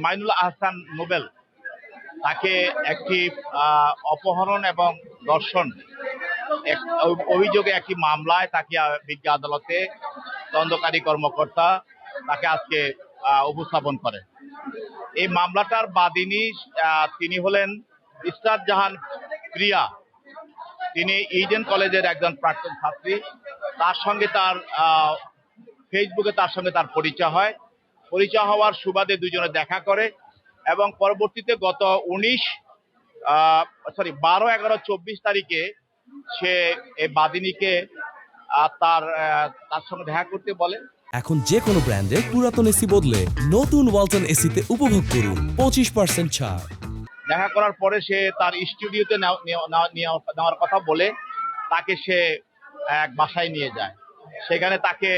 Mainul Ahsan Nobel তাকে একটি অপহরণ এবং ধর্ষণ অভিযোগে একটি মামলায় তাকে বিজ্ঞ আদালতে তদন্তকারী কর্মকর্তা তাকে আজকে উপস্থাপন করেন। এই মামলাটার বাদীনি তিনি হলেন ইসরাত জাহান প্রিয়া। তিনি ইডেন কলেজের একজন প্রাক্তন ছাত্রী। তার সঙ্গে তার ফেসবুকে তার পরিচয় হয়। পরিচয় হওয়ার সুবাদে দুজনে দেখা করে এবং পরবর্তীতে গত 12-11-24 তারিখে সে এই বাদিনীকে তার সঙ্গে দেখা করতে বলে। এখন যে কোনো ব্র্যান্ডের পুরাতন এসি বদলে নতুন ওয়ালটন এসিতে উপভোগ করুন 25% ছাড়। দেখা করার পরে সে তার স্টুডিওতে নেওয়ার কথা বলে তাকে সে এক বাসায় নিয়ে যায়। সেখানে তাকে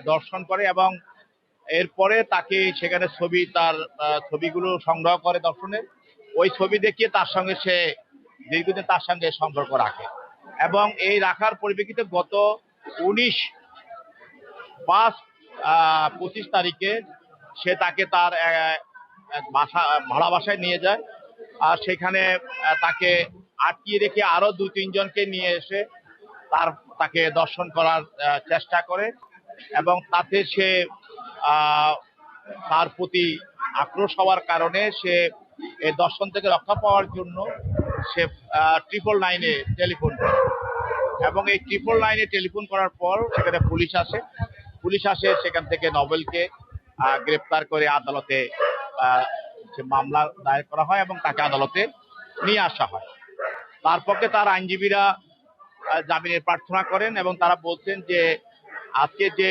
দর্শন করে এবং এরপরে তাকে সেখানে তার ছবিগুলো সংগ্রহ করে দর্শনের। ওই ছবি দেখিয়ে তার সঙ্গে সে দীর্ঘদিন তার সঙ্গে সম্পর্ক রাখে এবং এই রাখার পরিপ্রেক্ষিতে গত 19/5-25 তারিখে সে তাকে তার ভাড়া বাসায় নিয়ে যায়। আর সেখানে তাকে আটকিয়ে রেখে আরো 2-3 জনকে নিয়ে এসে তাকে দর্শন করার চেষ্টা করে এবং তাতে সে তার প্রতি আক্রোশ হওয়ার কারণে সে এই দর্শন থেকে রক্ষা পাওয়ার জন্য সে 999-এ টেলিফোন করে এবং এই 999-এ টেলিফোন করার পর সেখানে পুলিশ আসে সেখান থেকে নোবেলকে গ্রেপ্তার করে আদালতে মামলা দায়ের করা হয় এবং তাকে আদালতে নিয়ে আসা হয়। তার পক্ষে তার আইনজীবীরা জামিনের প্রার্থনা করেন এবং তারা বলছেন যে আজকে যে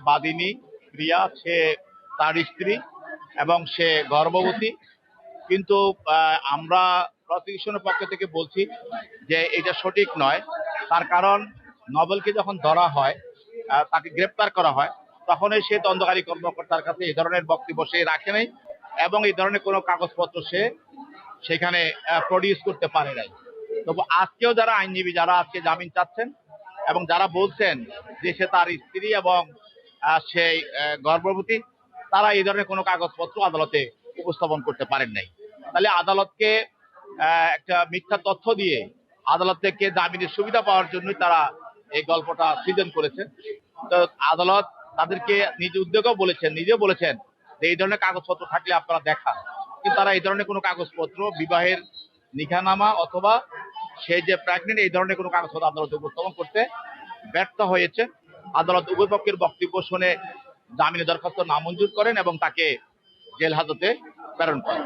বাদিনী প্রিয়া সে তার স্ত্রী এবং সে গর্ভবতী, কিন্তু আমরা প্রসিকিউশনের পক্ষ থেকে বলছি যে এটা সঠিক নয়। তার কারণ নোবেলকে যখন ধরা হয়, তাকে গ্রেপ্তার করা হয়, তখনই সে তদন্তকারী কর্মকর্তার কাছে এই ধরনের বক্তব্য সে রাখে নাই এবং এই ধরনের কোনো কাগজপত্র সে সেখানে প্রডিউস করতে পারে নাই। তবু আজকেও যারা আইনজীবী যারা আজকে জামিন চাচ্ছেন এবং যারা বলছেন যে সে তার স্ত্রী এবং সেই গর্ভবতী, তারা এই ধরনের কোনো কাগজপত্র আদালতে উপস্থাপন করতে পারেন নাই। তাহলে আদালতকে একটা মিথ্যা তথ্য দিয়ে আদালত থেকে জামিনের সুবিধা পাওয়ার জন্যই তারা এই গল্পটা সৃজন করেছে। তো আদালত তাদেরকে নিজেও বলেছেন যে এই ধরনের কাগজপত্র থাকলে আপনারা দেখান, কিন্তু তারা এই ধরনের কোনো কাগজপত্র, বিবাহের নিকাহনামা অথবা সে যে প্রেগনেন্ট, এই ধরনের কোনো কাগজপত্র আদালতে উপস্থাপন করতে ব্যর্থ হয়েছে। আদালত উভয় পক্ষের বক্তব্য শুনে জামিনের দরখাস্ত নামঞ্জুর করেন এবং তাকে জেল হাজতে প্রেরণ করেন।